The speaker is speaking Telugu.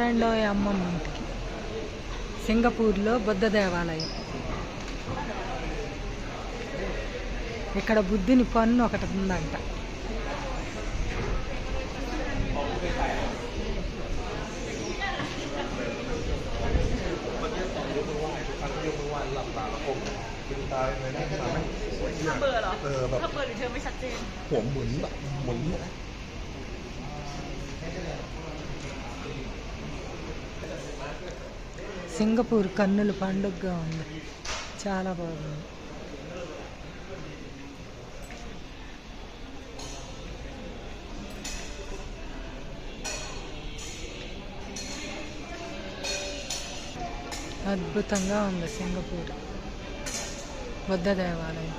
రెండో అమ్మమ్మ ఇంటికి సింగపూర్లో బుద్ధ దేవాలయం. ఇక్కడ బుద్ధుని పన్ను ఒకటి ఉందంట. సింగపూర్ కన్నుల పండుగగా ఉంది, చాలా బాగుంది. అద్భుతంగా ఉంది సింగపూర్ బుద్ధ దేవాలయం.